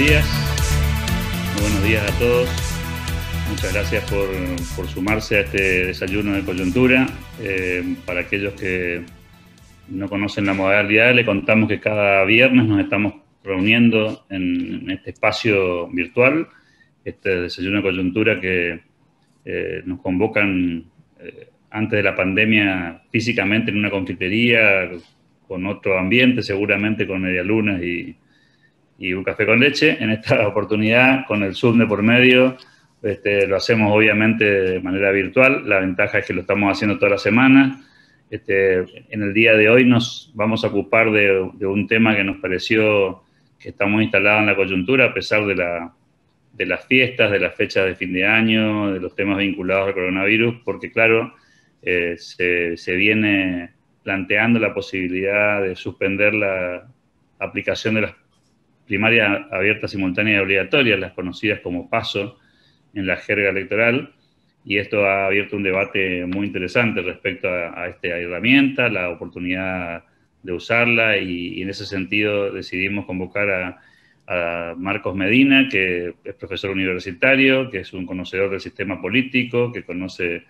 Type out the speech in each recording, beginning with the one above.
días. Muy buenos días a todos. Muchas gracias por sumarse a este desayuno de coyuntura. Para aquellos que no conocen la modalidad, le contamos que cada viernes nos estamos reuniendo en este espacio virtual, este desayuno de coyuntura que nos convocan antes de la pandemia físicamente en una confitería, con otro ambiente, seguramente con medialunas y un café con leche. En esta oportunidad, con el Zoom de por medio, lo hacemos obviamente de manera virtual. La ventaja es que lo estamos haciendo toda la semana. En el día de hoy nos vamos a ocupar de un tema que nos pareció que está muy instalado en la coyuntura, a pesar de las fiestas, de las fechas de fin de año, de los temas vinculados al coronavirus, porque claro, se viene planteando la posibilidad de suspender la aplicación de las primarias abiertas, simultáneas y obligatorias, las conocidas como PASO en la jerga electoral, y esto ha abierto un debate muy interesante respecto a esta herramienta, la oportunidad de usarla, y en ese sentido decidimos convocar a Marcos Medina, que es profesor universitario, que es un conocedor del sistema político, que conoce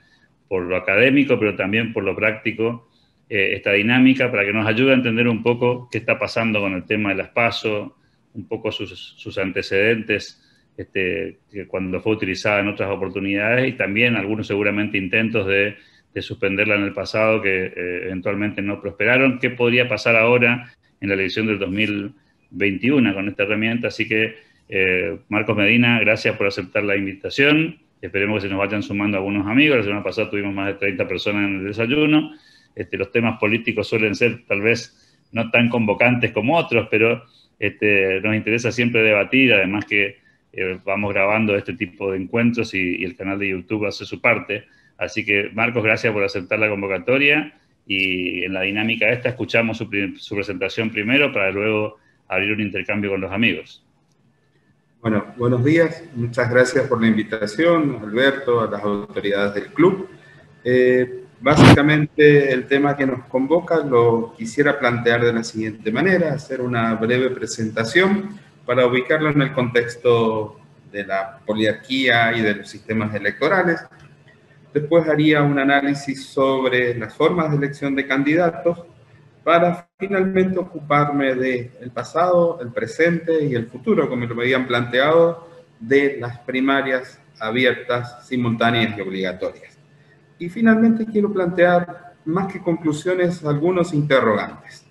por lo académico, pero también por lo práctico esta dinámica, para que nos ayude a entender un poco qué está pasando con el tema de las PASO, un poco sus antecedentes, que cuando fue utilizada en otras oportunidades, y también algunos seguramente intentos de suspenderla en el pasado que eventualmente no prosperaron. ¿Qué podría pasar ahora en la elección del 2021 con esta herramienta? Así que, Marcos Medina, gracias por aceptar la invitación. Esperemos que se nos vayan sumando algunos amigos. La semana pasada tuvimos más de 30 personas en el desayuno. Los temas políticos suelen ser tal vez no tan convocantes como otros, pero nos interesa siempre debatir, además que vamos grabando este tipo de encuentros y el canal de YouTube hace su parte. Así que, Marcos, gracias por aceptar la convocatoria, y en la dinámica esta escuchamos su presentación primero para luego abrir un intercambio con los amigos. Bueno, buenos días, muchas gracias por la invitación, Alberto, a las autoridades del club. Básicamente el tema que nos convoca lo quisiera plantear de la siguiente manera: hacer una breve presentación para ubicarlo en el contexto de la poliarquía y de los sistemas electorales. Después haría un análisis sobre las formas de elección de candidatos, para finalmente ocuparme del pasado, el presente y el futuro, como lo habían planteado, de las primarias abiertas, simultáneas y obligatorias. Y finalmente quiero plantear, más que conclusiones, algunos interrogantes.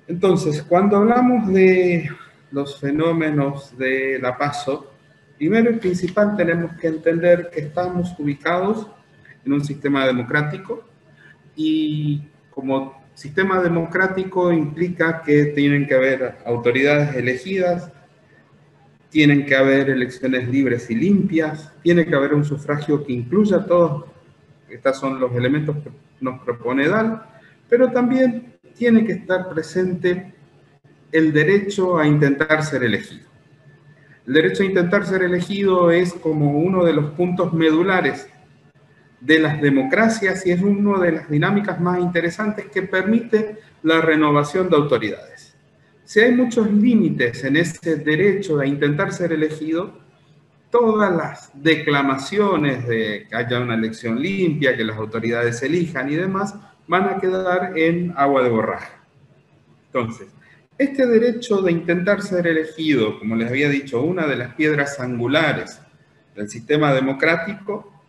Entonces, cuando hablamos de los fenómenos de la PASO, primero y principal tenemos que entender que estamos ubicados en un sistema democrático, y como sistema democrático implica que tienen que haber autoridades elegidas, tienen que haber elecciones libres y limpias, tiene que haber un sufragio que incluya a todos. Estos son los elementos que nos propone DAL, pero también tiene que estar presente el derecho a intentar ser elegido. El derecho a intentar ser elegido es como uno de los puntos medulares de las democracias, y es una de las dinámicas más interesantes que permite la renovación de autoridades. Si hay muchos límites en ese derecho a intentar ser elegido, todas las declamaciones de que haya una elección limpia, que las autoridades elijan y demás, van a quedar en agua de borraja. Entonces, este derecho de intentar ser elegido, como les había dicho, una de las piedras angulares del sistema democrático,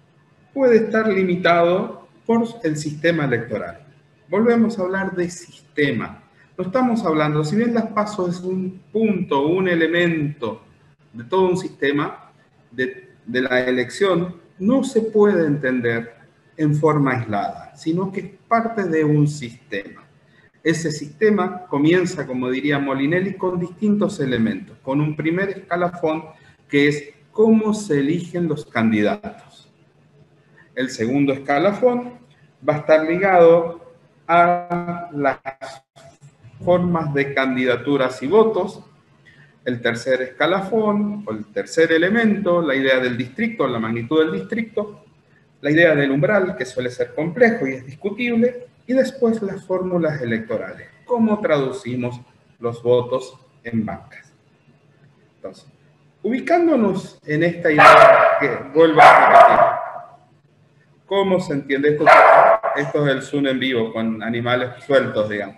puede estar limitado por el sistema electoral. Volvemos a hablar de sistema. No estamos hablando, si bien las PASO es un punto, un elemento de todo un sistema, de la elección, no se puede entender en forma aislada, sino que es parte de un sistema. Ese sistema comienza, como diría Molinelli, con distintos elementos, con un primer escalafón que es cómo se eligen los candidatos. El segundo escalafón va a estar ligado a las formas de candidaturas y votos. El tercer escalafón, o el tercer elemento, la idea del distrito, la magnitud del distrito, la idea del umbral, que suele ser complejo y es discutible, y después las fórmulas electorales, cómo traducimos los votos en bancas. Entonces, ubicándonos en esta idea que vuelvo a repetir, ¿cómo se entiende esto? Esto es el Zoom en vivo con animales sueltos, digamos.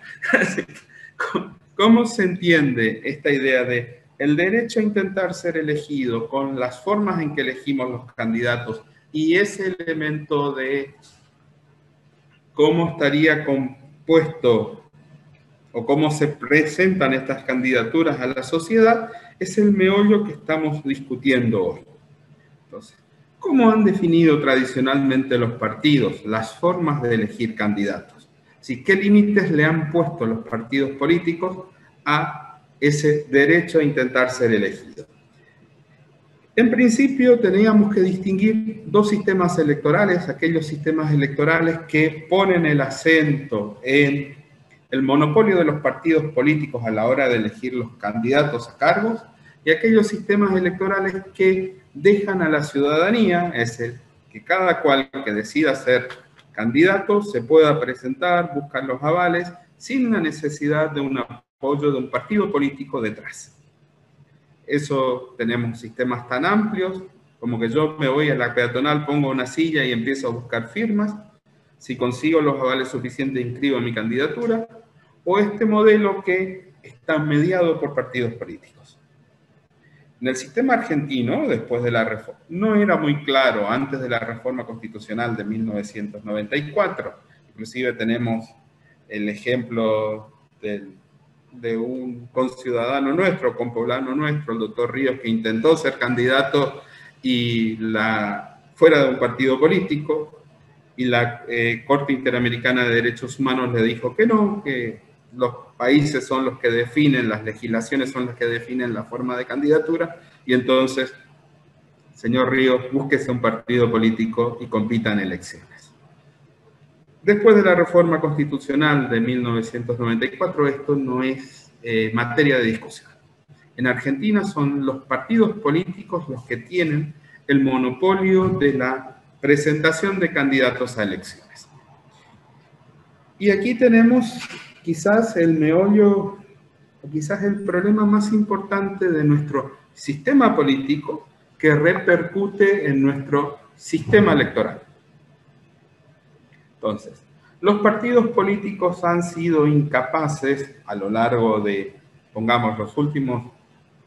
¿Cómo se entiende esta idea de el derecho a intentar ser elegido con las formas en que elegimos los candidatos y ese elemento de cómo estaría compuesto o cómo se presentan estas candidaturas a la sociedad? Es el meollo que estamos discutiendo hoy. Entonces, ¿cómo han definido tradicionalmente los partidos las formas de elegir candidatos? ¿Qué límites le han puesto los partidos políticos a ese derecho a intentar ser elegido? En principio, teníamos que distinguir dos sistemas electorales, aquellos sistemas electorales que ponen el acento en el monopolio de los partidos políticos a la hora de elegir los candidatos a cargos, y aquellos sistemas electorales que dejan a la ciudadanía, es el que cada cual que decida ser candidato se pueda presentar, buscar los avales, sin la necesidad de un apoyo de un partido político detrás. Eso, tenemos sistemas tan amplios como que yo me voy a la peatonal, pongo una silla y empiezo a buscar firmas. Si consigo los avales suficientes, inscribo mi candidatura. O este modelo que está mediado por partidos políticos. En el sistema argentino, después de la reforma, no era muy claro antes de la reforma constitucional de 1994. Inclusive tenemos el ejemplo de un conciudadano nuestro, compoblano nuestro, el doctor Ríos, que intentó ser candidato y fuera de un partido político, y la Corte Interamericana de Derechos Humanos le dijo que no, que los países son los que definen, las legislaciones son las que definen la forma de candidatura, y entonces, señor Ríos, búsquese un partido político y compita en elecciones. Después de la reforma constitucional de 1994, esto no es materia de discusión. En Argentina son los partidos políticos los que tienen el monopolio de la presentación de candidatos a elecciones. Y aquí tenemos quizás el meollo, o quizás el problema más importante de nuestro sistema político que repercute en nuestro sistema electoral. Entonces, los partidos políticos han sido incapaces a lo largo de, pongamos,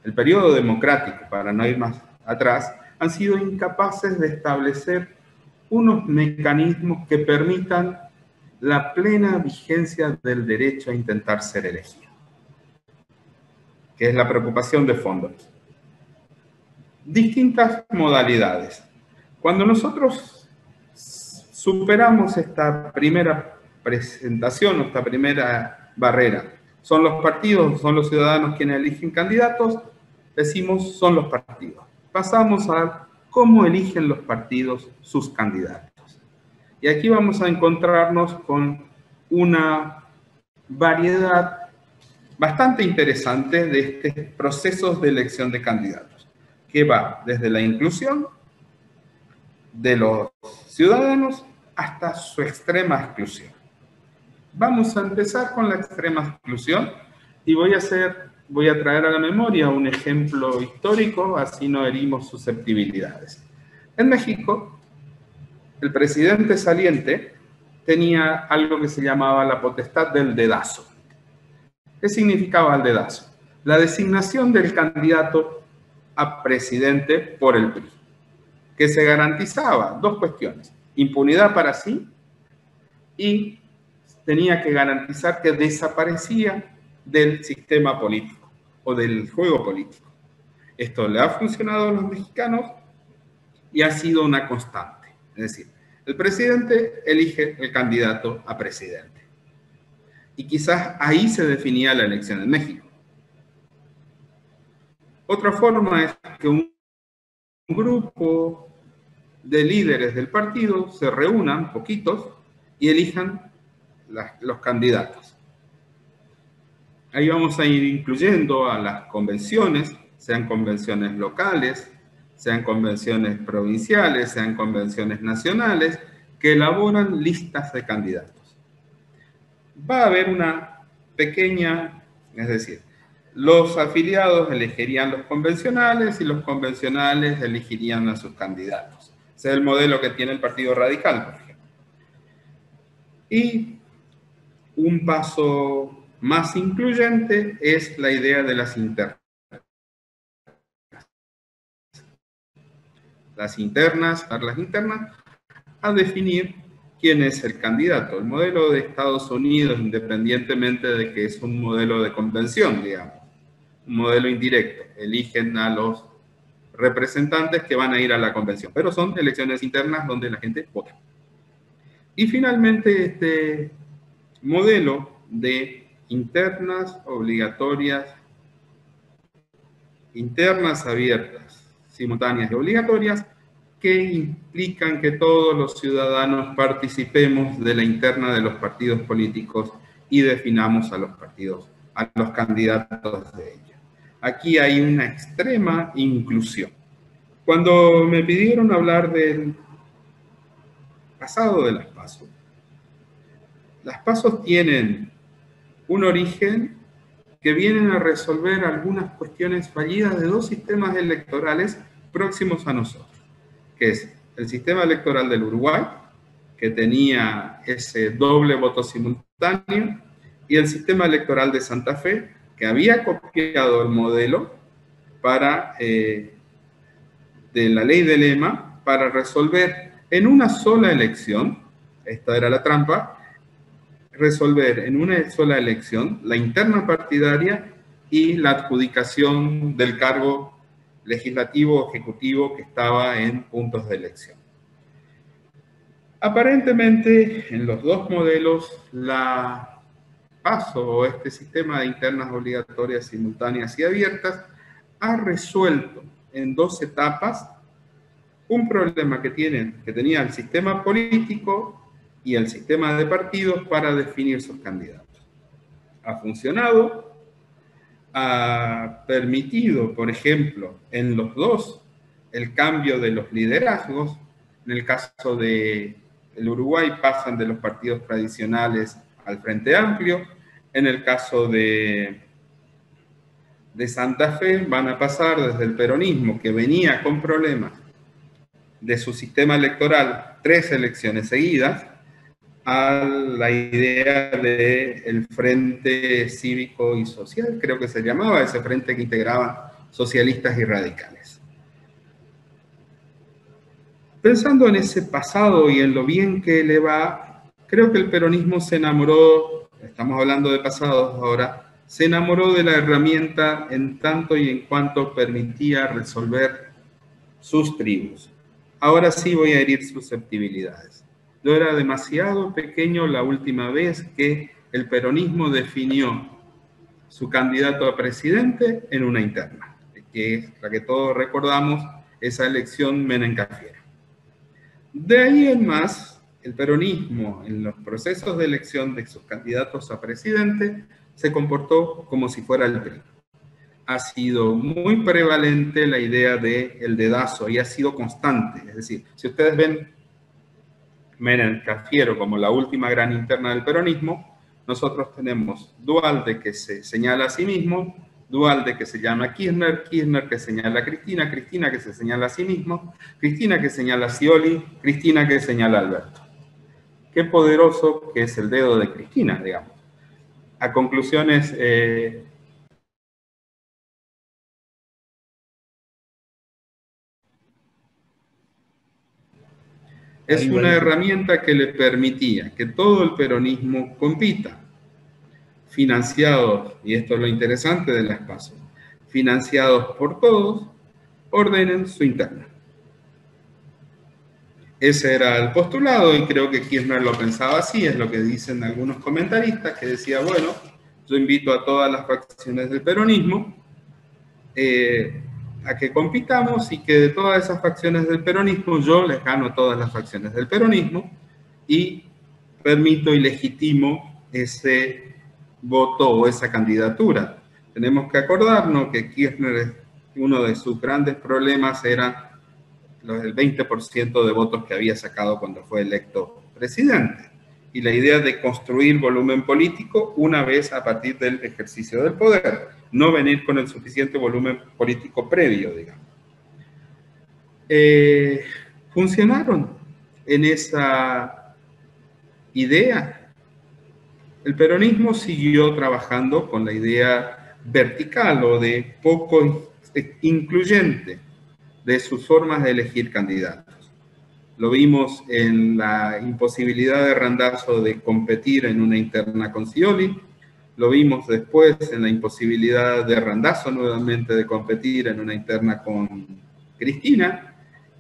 el periodo democrático, para no ir más atrás, han sido incapaces de establecer unos mecanismos que permitan la plena vigencia del derecho a intentar ser elegido, que es la preocupación de fondo. Distintas modalidades. Cuando nosotros superamos esta primera presentación, esta primera barrera, son los partidos, son los ciudadanos quienes eligen candidatos, decimos son los partidos. Pasamos a cómo eligen los partidos sus candidatos. Y aquí vamos a encontrarnos con una variedad bastante interesante de estos procesos de elección de candidatos, que va desde la inclusión de los ciudadanos hasta su extrema exclusión. Vamos a empezar con la extrema exclusión y voy a traer a la memoria un ejemplo histórico, así no herimos susceptibilidades. En México, el presidente saliente tenía algo que se llamaba la potestad del dedazo. ¿Qué significaba el dedazo? La designación del candidato a presidente por el PRI, que se garantizaba dos cuestiones: impunidad para sí, y tenía que garantizar que desaparecía del sistema político o del juego político. Esto le ha funcionado a los mexicanos y ha sido una constante. Es decir, el presidente elige el candidato a presidente. Y quizás ahí se definía la elección en México. Otra forma es que un grupo de líderes del partido se reúnan, poquitos, y elijan los candidatos. Ahí vamos a ir incluyendo a las convenciones, sean convenciones locales, sean convenciones provinciales, sean convenciones nacionales, que elaboran listas de candidatos. Va a haber una pequeña, es decir, Los afiliados elegirían los convencionales y los convencionales elegirían a sus candidatos. Ese es el modelo que tiene el Partido Radical, por ejemplo. Y un paso más incluyente es la idea de las internas. Las internas a definir quién es el candidato. El modelo de Estados Unidos, independientemente de que es un modelo de convención, digamos, un modelo indirecto, eligen a los representantes que van a ir a la convención, pero son elecciones internas donde la gente vota. Y finalmente este modelo de internas obligatorias, internas abiertas, simultáneas y obligatorias, que implican que todos los ciudadanos participemos de la interna de los partidos políticos y definamos a los partidos, a los candidatos de ellos. Aquí hay una extrema inclusión. Cuando me pidieron hablar del pasado de las PASO tienen un origen que vienen a resolver algunas cuestiones fallidas de dos sistemas electorales próximos a nosotros, que es el sistema electoral del Uruguay, que tenía ese doble voto simultáneo, y el sistema electoral de Santa Fe, que había copiado el modelo de la ley de Lema para resolver en una sola elección, esta era la trampa, resolver en una sola elección la interna partidaria y la adjudicación del cargo legislativo o ejecutivo que estaba en puntos de elección. Aparentemente, en los dos modelos, la PASO o este sistema de internas obligatorias, simultáneas y abiertas ha resuelto en dos etapas un problema que tenía el sistema político y el sistema de partidos para definir sus candidatos. Ha funcionado, ha permitido, por ejemplo, en los dos, el cambio de los liderazgos. En el caso del Uruguay pasan de los partidos tradicionales al Frente Amplio. En el caso de Santa Fe van a pasar desde el peronismo, que venía con problemas de su sistema electoral 3 elecciones seguidas, a la idea del Frente Cívico y Social, creo que se llamaba, ese frente que integraba socialistas y radicales. Pensando en ese pasado y en lo bien que le va, creo que el peronismo se enamoró, estamos hablando de pasados ahora, se enamoró de la herramienta en tanto y en cuanto permitía resolver sus tribus. Ahora sí voy a herir susceptibilidades. Yo era demasiado pequeño la última vez que el peronismo definió su candidato a presidente en una interna, que es la que todos recordamos, esa elección Menem-Cafiero. De ahí en más, el peronismo en los procesos de elección de sus candidatos a presidente se comportó como si fuera el PRI. Ha sido muy prevalente la idea del dedazo y ha sido constante. Es decir, si ustedes ven Menem-Cafiero como la última gran interna del peronismo, nosotros tenemos Duhalde que se señala a sí mismo, Duhalde que se llama Kirchner, Kirchner que señala a Cristina, Cristina que se señala a sí mismo, Cristina que señala a Scioli, Cristina que señala a Alberto. Qué poderoso que es el dedo de Cristina, digamos. A conclusiones... es una herramienta que le permitía que todo el peronismo compita, financiados, y esto es lo interesante de las PASO, financiados por todos, ordenen su interna. Ese era el postulado y creo que Kirchner lo pensaba así, es lo que dicen algunos comentaristas, que decía, bueno, yo invito a todas las facciones del peronismo a que compitamos y que de todas esas facciones del peronismo yo les gano todas las facciones del peronismo y permito y legitimo ese voto o esa candidatura. Tenemos que acordarnos que Kirchner, uno de sus grandes problemas era el 20% de votos que había sacado cuando fue electo presidente. y la idea de construir volumen político una vez a partir del ejercicio del poder, no venir con el suficiente volumen político previo, digamos. Funcionaron en esa idea. El peronismo siguió trabajando con la idea vertical o de poco incluyente de sus formas de elegir candidatos. Lo vimos en la imposibilidad de Randazzo de competir en una interna con Scioli, lo vimos después en la imposibilidad de Randazzo nuevamente de competir en una interna con Cristina,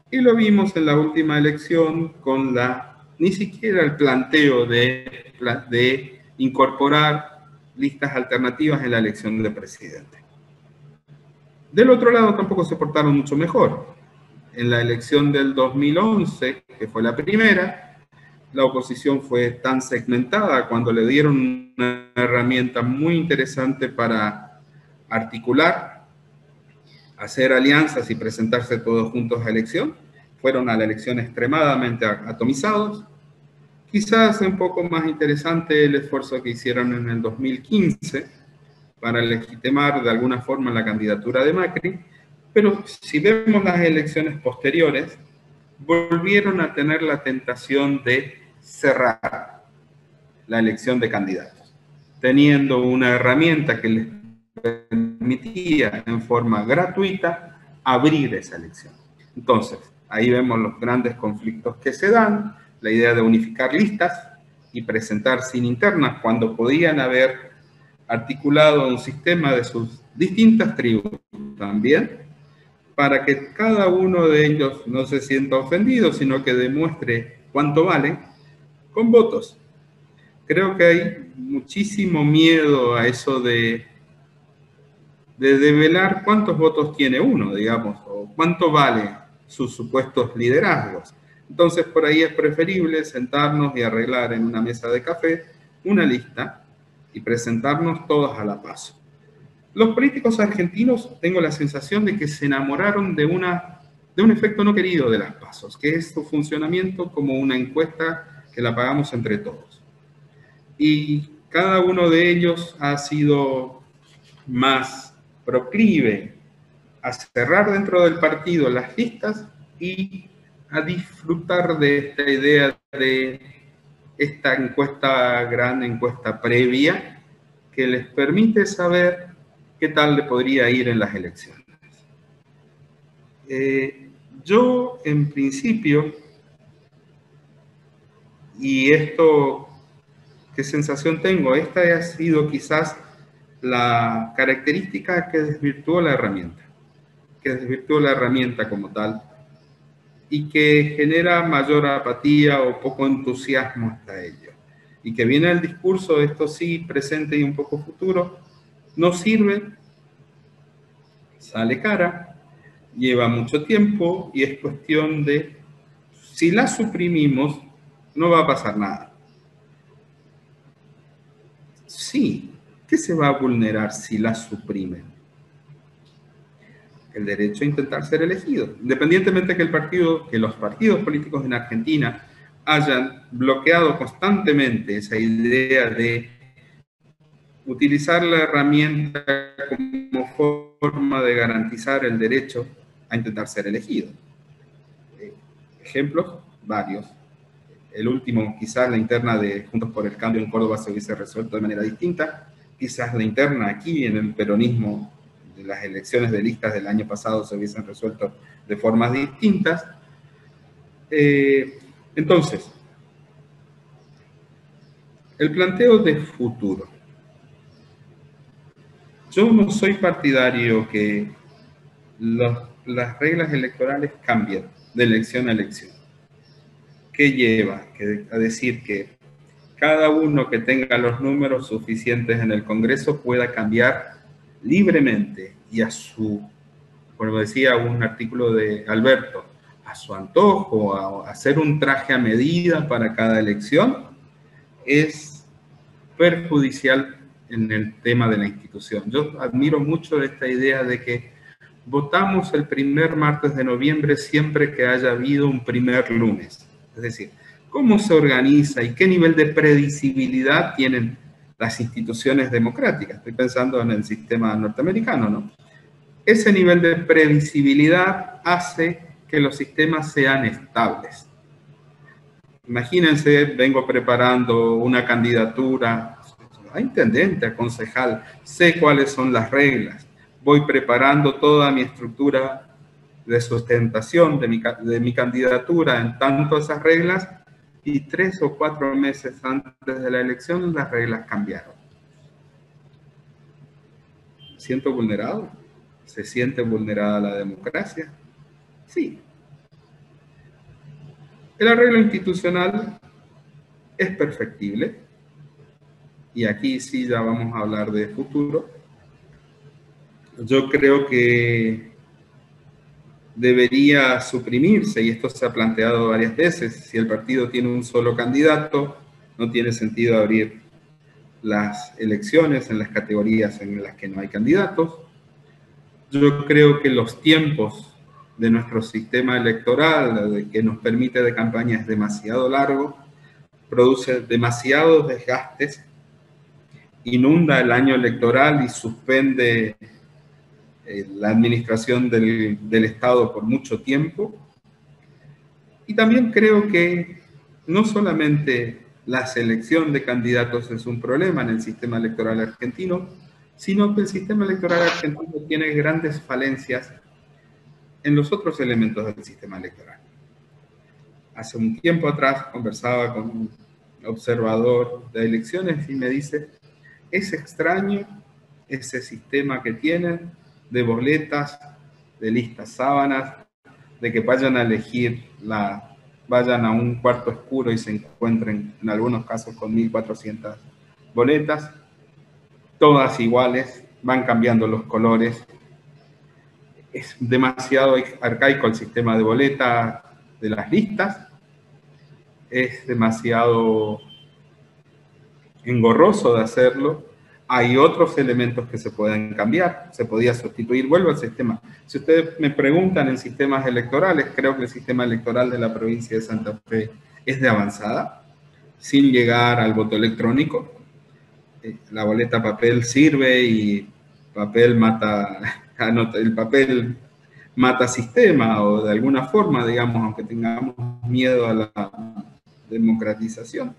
y lo vimos en la última elección con ni siquiera el planteo de incorporar listas alternativas en la elección de presidente. Del otro lado tampoco se portaron mucho mejor. En la elección del 2011, que fue la primera, la oposición fue tan segmentada cuando le dieron una herramienta muy interesante para articular, hacer alianzas y presentarse todos juntos a elección. Fueron a la elección extremadamente atomizados. Quizás un poco más interesante el esfuerzo que hicieron en el 2015 para legitimar de alguna forma la candidatura de Macri, pero si vemos las elecciones posteriores, volvieron a tener la tentación de cerrar la elección de candidatos, teniendo una herramienta que les permitía en forma gratuita abrir esa elección. Entonces, ahí vemos los grandes conflictos que se dan, la idea de unificar listas y presentar sin internas cuando podían haber articulado un sistema de sus distintas tribus también, para que cada uno de ellos no se sienta ofendido, sino que demuestre cuánto vale con votos. Creo que hay muchísimo miedo a eso de develar cuántos votos tiene uno, digamos, o cuánto vale sus supuestos liderazgos. Entonces, por ahí es preferible sentarnos y arreglar en una mesa de café una lista y presentarnos todos a la PASO. Los políticos argentinos, tengo la sensación de que se enamoraron de un efecto no querido de las PASOs, que es su funcionamiento como una encuesta que la pagamos entre todos. Y cada uno de ellos ha sido más proclive a cerrar dentro del partido las listas y a disfrutar de esta idea de esta encuesta, gran encuesta previa, que les permite saber qué tal le podría ir en las elecciones. Yo, en principio, y esto, ¿qué sensación tengo? Esta ha sido quizás la característica que desvirtuó la herramienta como tal, y que genera mayor apatía o poco entusiasmo hasta ello. Y que viene el discurso, esto sí, presente y un poco futuro, no sirve, sale cara, lleva mucho tiempo y es cuestión de, si la suprimimos, no va a pasar nada. Sí, ¿qué se va a vulnerar si la suprimen? El derecho a intentar ser elegido, independientemente que los partidos políticos en Argentina hayan bloqueado constantemente esa idea de utilizar la herramienta como forma de garantizar el derecho a intentar ser elegido. Ejemplos, varios. El último, quizás la interna de Juntos por el Cambio en Córdoba se hubiese resuelto de manera distinta. Quizás la interna aquí en el peronismo de las elecciones de listas del año pasado se hubiesen resuelto de formas distintas. Entonces, el planteo de futuro. Yo no soy partidario que las reglas electorales cambien de elección a elección. ¿Qué lleva? A decir que cada uno que tenga los números suficientes en el Congreso pueda cambiar libremente y a su, como decía un artículo de Alberto, a su antojo, a hacer un traje a medida para cada elección, es perjudicial en el tema de la institución. Yo admiro mucho esta idea de que votamos el primer martes de noviembre siempre que haya habido un primer lunes. Es decir, cómo se organiza y qué nivel de predecibilidad tienen las instituciones democráticas. Estoy pensando en el sistema norteamericano, ¿no? Ese nivel de predecibilidad hace que los sistemas sean estables. Imagínense, vengo preparando una candidatura a intendente, a concejal, sé cuáles son las reglas, voy preparando toda mi estructura de sustentación de mi candidatura en tanto a esas reglas, y 3 o 4 meses antes de la elección las reglas cambiaron. ¿Me siento vulnerado? ¿Se siente vulnerada la democracia? Sí. El arreglo institucional es perfectible, y aquí sí ya vamos a hablar de futuro. Yo creo que debería suprimirse, y esto se ha planteado varias veces, si el partido tiene un solo candidato, no tiene sentido abrir las elecciones en las categorías en las que no hay candidatos. Yo creo que los tiempos de nuestro sistema electoral que nos permite de campaña es demasiado largo, produce demasiados desgastes, inunda el año electoral y suspende la administración del Estado por mucho tiempo. Y también creo que no solamente la selección de candidatos es un problema en el sistema electoral argentino, sino que el sistema electoral argentino tiene grandes falencias en los otros elementos del sistema electoral. Hace un tiempo atrás conversaba con un observador de elecciones y me dice, es extraño ese sistema que tienen de boletas, de listas sábanas, de que vayan a elegir, vayan a un cuarto oscuro y se encuentren en algunos casos con 1.400 boletas, todas iguales, van cambiando los colores. Es demasiado arcaico el sistema de boleta de las listas, es demasiado engorroso de hacerlo. Hay otros elementos que se pueden cambiar, se podía sustituir, vuelvo al sistema. Si ustedes me preguntan en sistemas electorales, creo que el sistema electoral de la provincia de Santa Fe es de avanzada, sin llegar al voto electrónico. La boleta papel sirve y papel el papel mata sistema, o de alguna forma, digamos, aunque tengamos miedo a la democratización.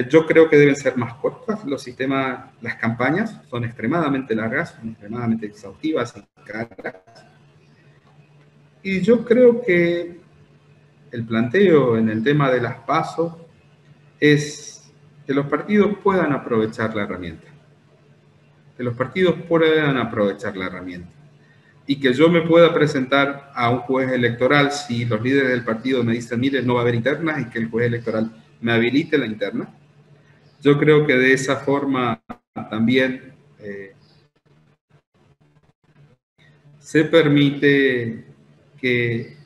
Yo creo que deben ser más cortas los sistemas, las campañas son extremadamente largas, son extremadamente exhaustivas y caras. Y yo creo que el planteo en el tema de las PASO es que los partidos puedan aprovechar la herramienta. Que los partidos puedan aprovechar la herramienta. Y que yo me pueda presentar a un juez electoral si los líderes del partido me dicen, mire, no va a haber internas, y que el juez electoral me habilite la interna. Yo creo que de esa forma también se permite que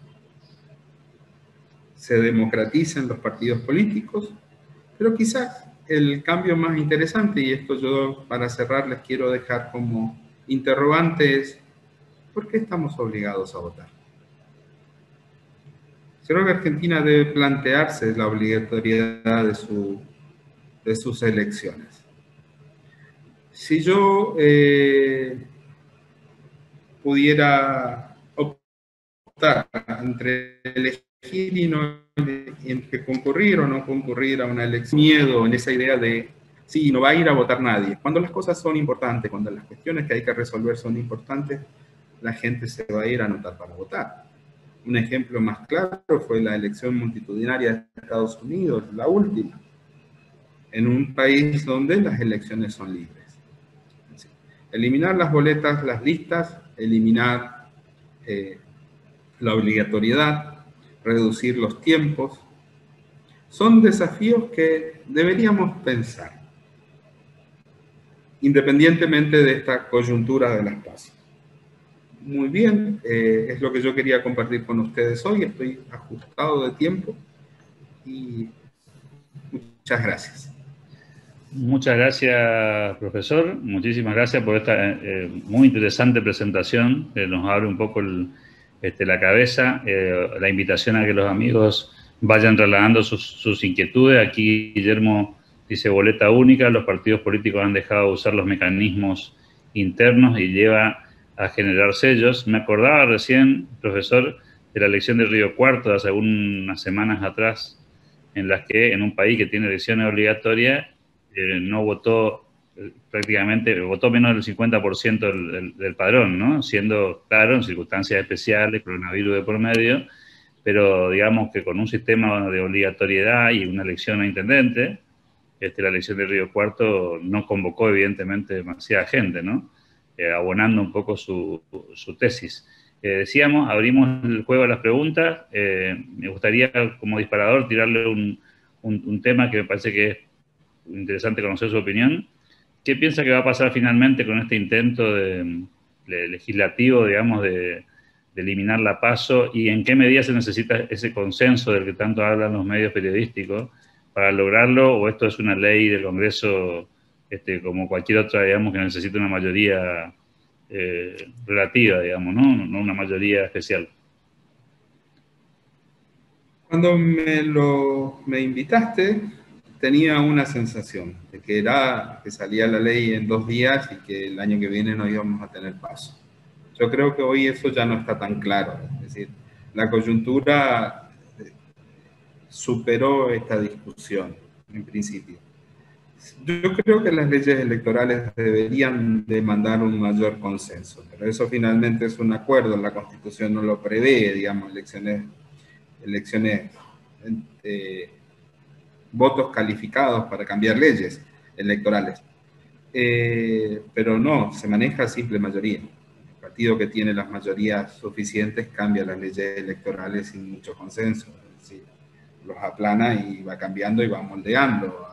se democraticen los partidos políticos, pero quizás el cambio más interesante, y esto yo para cerrar les quiero dejar como interrogante, es ¿por qué estamos obligados a votar? Creo que Argentina debe plantearse la obligatoriedad de sus elecciones. Si yo pudiera optar entre elegir y no, entre concurrir o no concurrir a una elección, miedo en esa idea de sí, no va a ir a votar nadie. Cuando las cosas son importantes, cuando las cuestiones que hay que resolver son importantes, la gente se va a ir a anotar para votar. Un ejemplo más claro fue la elección multitudinaria de Estados Unidos, la última, en un país donde las elecciones son libres. Eliminar las boletas, las listas, eliminar la obligatoriedad, reducir los tiempos, son desafíos que deberíamos pensar, independientemente de esta coyuntura de las PASO. Muy bien, es lo que yo quería compartir con ustedes hoy. Estoy ajustado de tiempo y muchas gracias. Muchas gracias, profesor. Muchísimas gracias por esta muy interesante presentación. Nos abre un poco la cabeza. La invitación a que los amigos vayan trasladando sus inquietudes. Aquí Guillermo dice boleta única, los partidos políticos han dejado de usar los mecanismos internos y lleva a generar sellos. Me acordaba recién, profesor, de la elección de Río Cuarto de hace unas semanas atrás, en las que en un país que tiene elecciones obligatorias no votó prácticamente, votó menos del 50% del padrón, ¿no? Siendo, claro, en circunstancias especiales, coronavirus de por medio, pero digamos que con un sistema de obligatoriedad y una elección a intendente, la elección de Río Cuarto no convocó evidentemente demasiada gente, ¿no? Abonando un poco su tesis. Decíamos, abrimos el juego a las preguntas. Me gustaría, como disparador, tirarle un tema que me parece que es interesante conocer su opinión. ¿Qué piensa que va a pasar finalmente con este intento legislativo, digamos, de eliminar la PASO, y en qué medida se necesita ese consenso del que tanto hablan los medios periodísticos para lograrlo, o esto es una ley del Congreso como cualquier otra, digamos, que necesita una mayoría relativa, digamos, no una mayoría especial? Cuando me invitaste, tenía una sensación de que salía la ley en 2 días y que el año que viene no íbamos a tener PASO. Yo creo que hoy eso ya no está tan claro. Es decir, la coyuntura superó esta discusión, en principio. Yo creo que las leyes electorales deberían demandar un mayor consenso, pero eso finalmente es un acuerdo. La Constitución no lo prevé, digamos, votos calificados para cambiar leyes electorales. Pero no, se maneja a simple mayoría. El partido que tiene las mayorías suficientes cambia las leyes electorales sin mucho consenso. Es decir, los aplana y va cambiando y va moldeando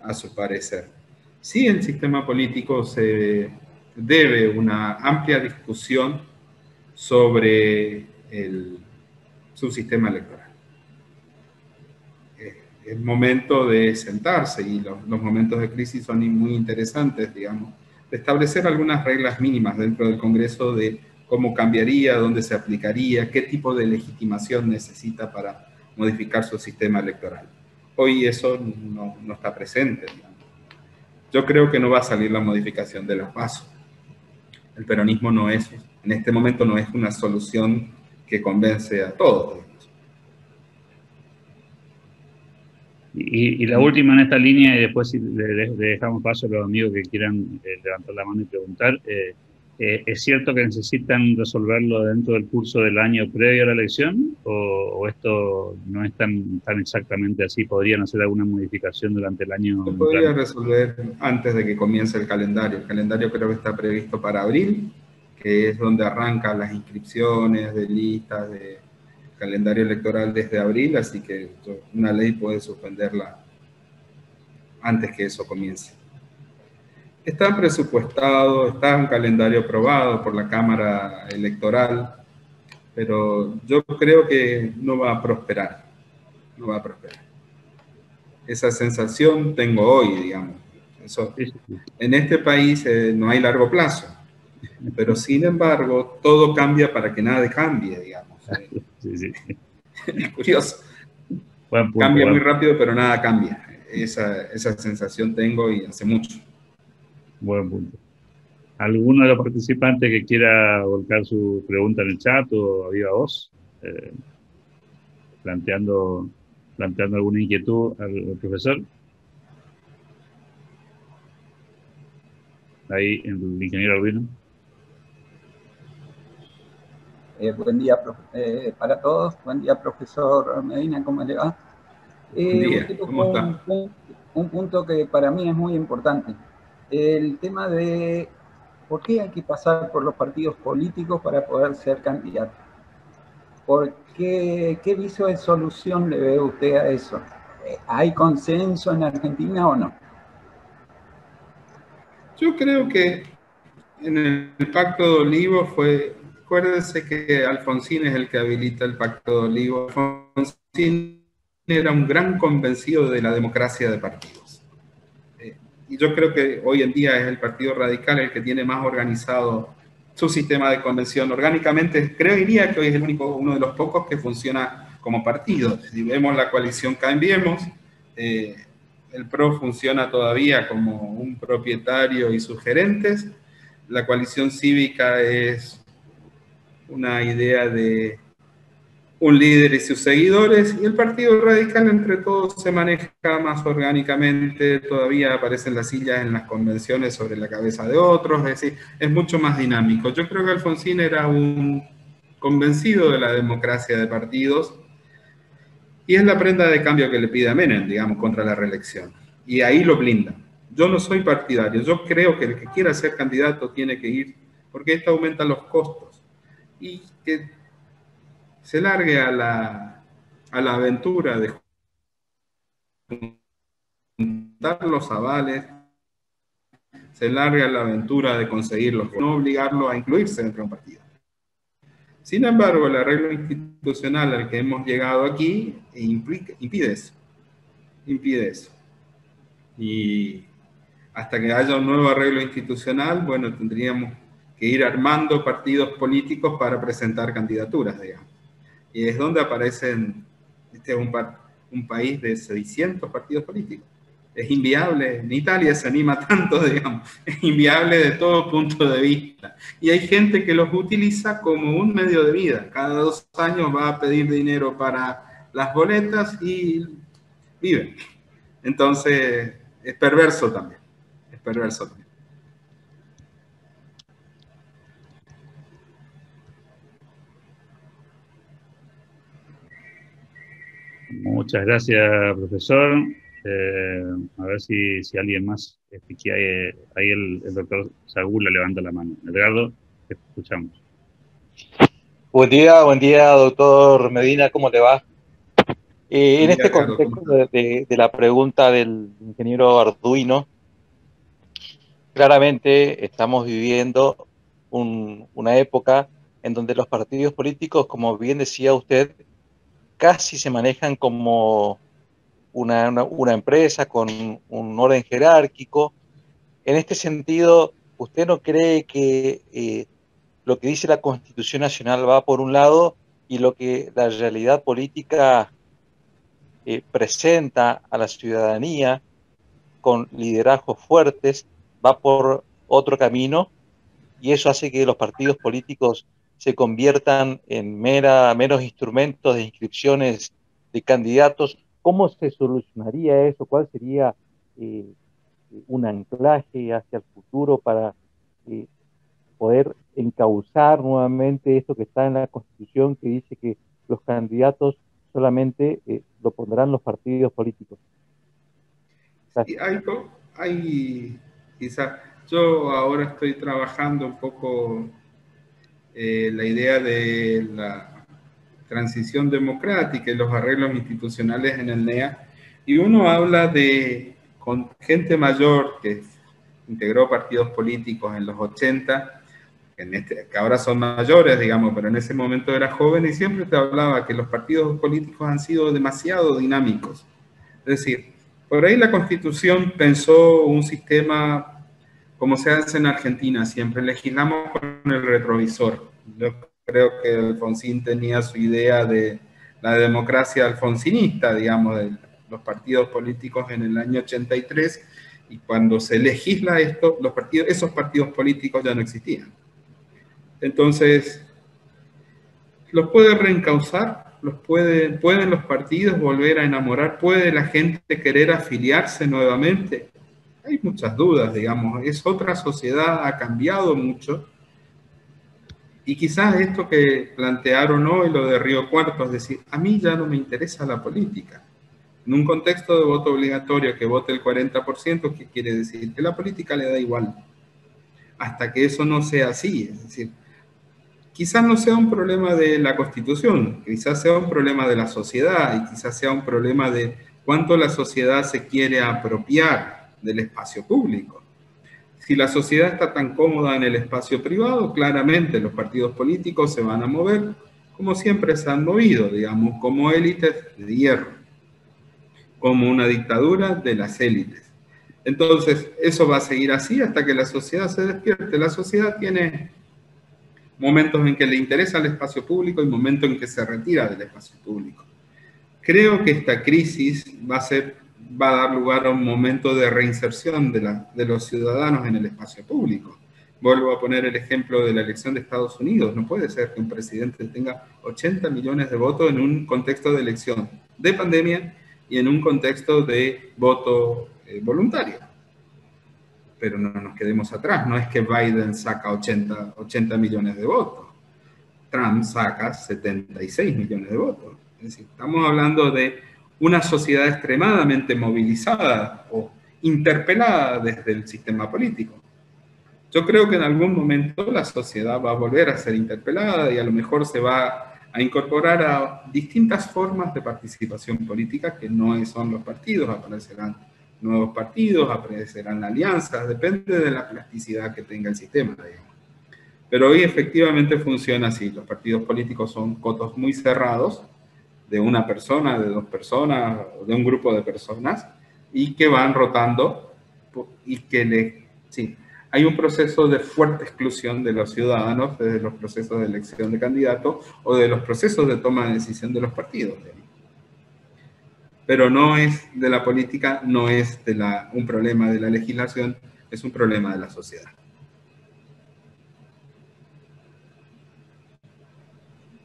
a su parecer. Sí, el sistema político se debe una amplia discusión sobre su sistema electoral. Es momento de sentarse, y los momentos de crisis son muy interesantes, digamos, de establecer algunas reglas mínimas dentro del Congreso de cómo cambiaría, dónde se aplicaría, qué tipo de legitimación necesita para modificar su sistema electoral. Hoy eso no está presente, digamos. Yo creo que no va a salir la modificación de la PASO. El peronismo en este momento no es una solución que convence a todos. Y la última en esta línea, y después le dejamos paso a los amigos que quieran levantar la mano y preguntar. ¿Es cierto que necesitan resolverlo dentro del curso del año previo a la elección? ¿O esto no es tan exactamente así? ¿Podrían hacer alguna modificación durante el año? Se podría resolver antes de que comience el calendario. El calendario creo que está previsto para abril, que es donde arrancan las inscripciones de listas de calendario electoral desde abril, así que una ley puede suspenderla antes que eso comience. Está presupuestado, está un calendario aprobado por la Cámara Electoral, pero yo creo que no va a prosperar. No va a prosperar. Esa sensación tengo hoy, digamos. En este país no hay largo plazo, pero sin embargo todo cambia para que nada cambie, digamos. Sí. Es curioso. Cambia muy rápido, pero nada cambia. Esa sensación tengo y hace mucho. Buen punto. ¿Alguno de los participantes que quiera volcar su pregunta en el chat o a viva voz? Planteando alguna inquietud al profesor. Ahí, el ingeniero Albino. Buen día para todos. Buen día, profesor Medina, ¿cómo le va? Buen día, ¿cómo está? Un punto que para mí es muy importante. El tema de por qué hay que pasar por los partidos políticos para poder ser candidato. ¿Qué viso de solución le ve usted a eso? ¿Hay consenso en Argentina o no? Yo creo que en el Pacto de Olivos acuérdense que Alfonsín es el que habilita el Pacto de Olivos. Alfonsín era un gran convencido de la democracia de partidos. Y yo creo que hoy en día es el Partido Radical el que tiene más organizado su sistema de convención. Orgánicamente, diría que hoy es uno de los pocos que funciona como partidos. Si vemos la coalición Cambiemos, el PRO funciona todavía como un propietario y sus gerentes. La coalición cívica es una idea de un líder y sus seguidores, y el Partido Radical entre todos se maneja más orgánicamente, todavía aparecen las sillas en las convenciones sobre la cabeza de otros, es decir, es mucho más dinámico. Yo creo que Alfonsín era un convencido de la democracia de partidos, y es la prenda de cambio que le pide a Menem, digamos, contra la reelección. Y ahí lo blinda. Yo no soy partidario, yo creo que el que quiera ser candidato tiene que ir, porque esto aumenta los costos. Y que se largue a la aventura de juntar los avales, se largue a la aventura de conseguirlos, no obligarlo a incluirse dentro de un partido. Sin embargo, el arreglo institucional al que hemos llegado aquí impide eso. Y hasta que haya un nuevo arreglo institucional, bueno, tendríamos que ir armando partidos políticos para presentar candidaturas, digamos. Y es donde aparecen, este es un país de 600 partidos políticos. Es inviable, en Italia se anima tanto, digamos, es inviable de todo punto de vista. Y hay gente que los utiliza como un medio de vida. Cada 2 años va a pedir dinero para las boletas y viven. Entonces, es perverso también. Es perverso también. Muchas gracias, profesor. A ver si alguien más, que ahí el doctor Sagula levanta la mano. Edgardo, te escuchamos. Buen día, doctor Medina, ¿cómo te va? En este contexto de la pregunta del ingeniero Arduino, claramente estamos viviendo una época en donde los partidos políticos, como bien decía usted, casi se manejan como una empresa con un orden jerárquico. En este sentido, ¿usted no cree que lo que dice la Constitución Nacional va por un lado y lo que la realidad política presenta a la ciudadanía con liderazgos fuertes va por otro camino, y eso hace que los partidos políticos se conviertan en meros instrumentos de inscripciones de candidatos? ¿Cómo se solucionaría eso? ¿Cuál sería un anclaje hacia el futuro para poder encauzar nuevamente esto que está en la Constitución, que dice que los candidatos solamente lo pondrán los partidos políticos? Sí, hay quizás, yo ahora estoy trabajando un poco la idea de la transición democrática y los arreglos institucionales en el NEA, y uno habla con gente mayor que integró partidos políticos en los 80, que ahora son mayores, digamos, pero en ese momento era joven, y siempre te hablaba que los partidos políticos han sido demasiado dinámicos. Es decir, por ahí la Constitución pensó un sistema como se hace en Argentina, siempre legislamos con el retrovisor. Yo creo que Alfonsín tenía su idea de la democracia alfonsinista, digamos, de los partidos políticos en el año 83, y cuando se legisla esto, esos partidos políticos ya no existían. Entonces, los puede reencauzar, pueden los partidos volver a enamorar, puede la gente querer afiliarse nuevamente. Hay muchas dudas, digamos, es otra sociedad, ha cambiado mucho, y quizás esto que plantearon hoy, lo de Río Cuarto, es decir, a mí ya no me interesa la política. En un contexto de voto obligatorio que vote el 40%, ¿qué quiere decir? Que la política le da igual. Hasta que eso no sea así, es decir, quizás no sea un problema de la Constitución, quizás sea un problema de la sociedad, y quizás sea un problema de cuánto la sociedad se quiere apropiar del espacio público. Si la sociedad está tan cómoda en el espacio privado, claramente los partidos políticos se van a mover como siempre se han movido, digamos, como élites de hierro, como una dictadura de las élites. Entonces, eso va a seguir así hasta que la sociedad se despierte. La sociedad tiene momentos en que le interesa el espacio público y momentos en que se retira del espacio público. creo que esta crisis va a dar lugar a un momento de reinserción de los ciudadanos en el espacio público. Vuelvo a poner el ejemplo de la elección de Estados Unidos. No puede ser que un presidente tenga 80 millones de votos en un contexto de elección de pandemia y en un contexto de voto voluntario. Pero no nos quedemos atrás. No es que Biden saca 80 millones de votos. Trump saca 76 millones de votos. Es decir, estamos hablando de una sociedad extremadamente movilizada o interpelada desde el sistema político. Yo creo que en algún momento la sociedad va a volver a ser interpelada y a lo mejor se va a incorporar a distintas formas de participación política que no son los partidos. Aparecerán nuevos partidos, aparecerán alianzas, depende de la plasticidad que tenga el sistema, digamos. Pero hoy efectivamente funciona así. Los partidos políticos son cotos muy cerrados, de una persona, de dos personas, o de un grupo de personas, y que van rotando y que hay un proceso de fuerte exclusión de los ciudadanos desde los procesos de elección de candidatos o de los procesos de toma de decisión de los partidos. Pero no es de la política, no es un problema de la legislación, es un problema de la sociedad.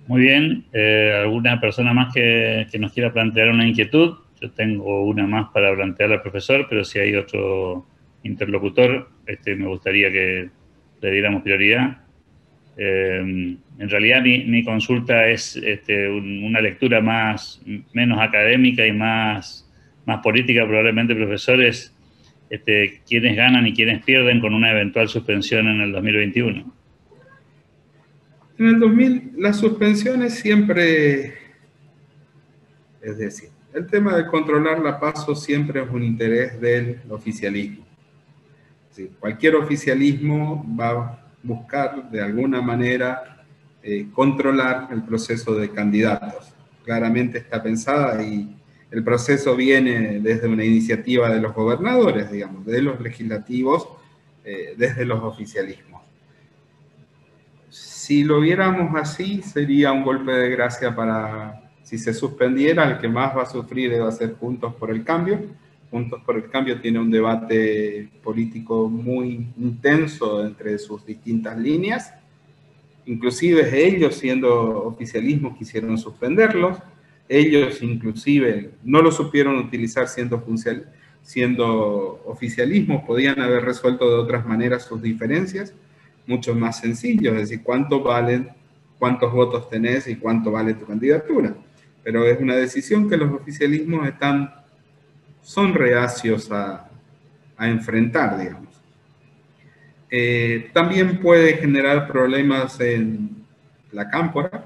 Muy bien. ¿Alguna persona más que nos quiera plantear una inquietud? Yo tengo una más para plantearle al profesor, pero si hay otro interlocutor, me gustaría que le diéramos prioridad. En realidad mi consulta es una lectura menos académica y más política, probablemente, profesores, quiénes ganan y quiénes pierden con una eventual suspensión en el 2021. En el 2000, las suspensiones siempre, es decir, el tema de controlar la PASO siempre es un interés del oficialismo. Sí, cualquier oficialismo va a buscar de alguna manera controlar el proceso de candidatos. Claramente está pensada y el proceso viene desde una iniciativa de los gobernadores, digamos, de los legislativos, desde los oficialismos. Si lo viéramos así, sería un golpe de gracia si se suspendiera, el que más va a sufrir va a ser Juntos por el Cambio. Juntos por el Cambio tiene un debate político muy intenso entre sus distintas líneas. Inclusive ellos, siendo oficialismo, quisieron suspenderlos. Ellos inclusive no lo supieron utilizar siendo oficialismo. Podían haber resuelto de otras maneras sus diferencias, mucho más sencillo, es decir, cuánto valen, cuántos votos tenés y cuánto vale tu candidatura. Pero es una decisión que los oficialismos son reacios a enfrentar, digamos. También puede generar problemas en la cámpora.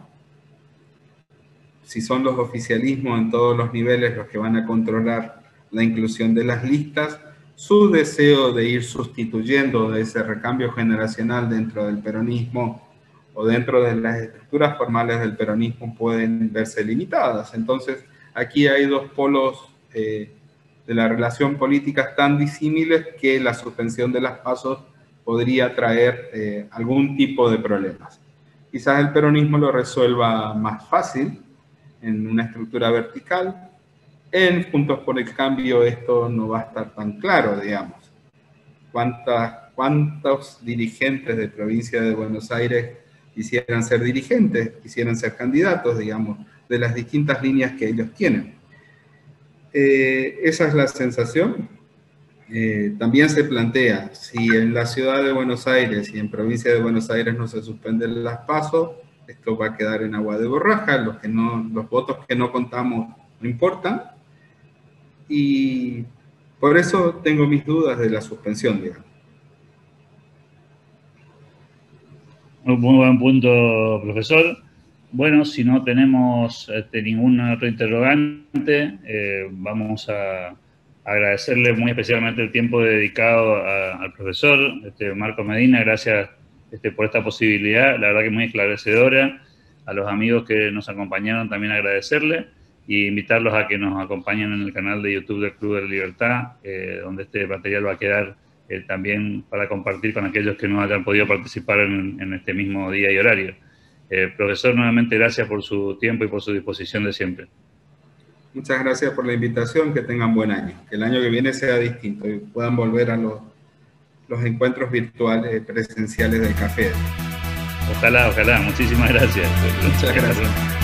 Si son los oficialismos en todos los niveles los que van a controlar la inclusión de las listas, su deseo de ir sustituyendo de ese recambio generacional dentro del peronismo o dentro de las estructuras formales del peronismo pueden verse limitadas. Entonces, aquí hay dos polos de la relación política tan disímiles que la suspensión de las PASO podría traer algún tipo de problemas. Quizás el peronismo lo resuelva más fácil en una estructura vertical. En Juntos por el Cambio esto no va a estar tan claro, digamos. ¿Cuántos dirigentes de provincia de Buenos Aires quisieran ser dirigentes, quisieran ser candidatos, digamos, de las distintas líneas que ellos tienen? Esa es la sensación. También se plantea, si en la ciudad de Buenos Aires y en provincia de Buenos Aires no se suspenden las PASO, esto va a quedar en agua de borraja, los votos que no contamos no importan, y por eso tengo mis dudas de la suspensión, digamos. Muy buen punto, profesor. Bueno, si no tenemos ningún otro interrogante, vamos a agradecerle muy especialmente el tiempo dedicado al profesor Marcos Medina. Gracias por esta posibilidad, la verdad que muy esclarecedora. A los amigos que nos acompañaron también agradecerle y invitarlos a que nos acompañen en el canal de YouTube del Club de la Libertad, donde este material va a quedar también para compartir con aquellos que no hayan podido participar en este mismo día y horario. Profesor, nuevamente gracias por su tiempo y por su disposición de siempre. Muchas gracias por la invitación, que tengan buen año, que el año que viene sea distinto y puedan volver a los encuentros virtuales presenciales del café. Ojalá, ojalá. Muchísimas gracias. Muchas gracias.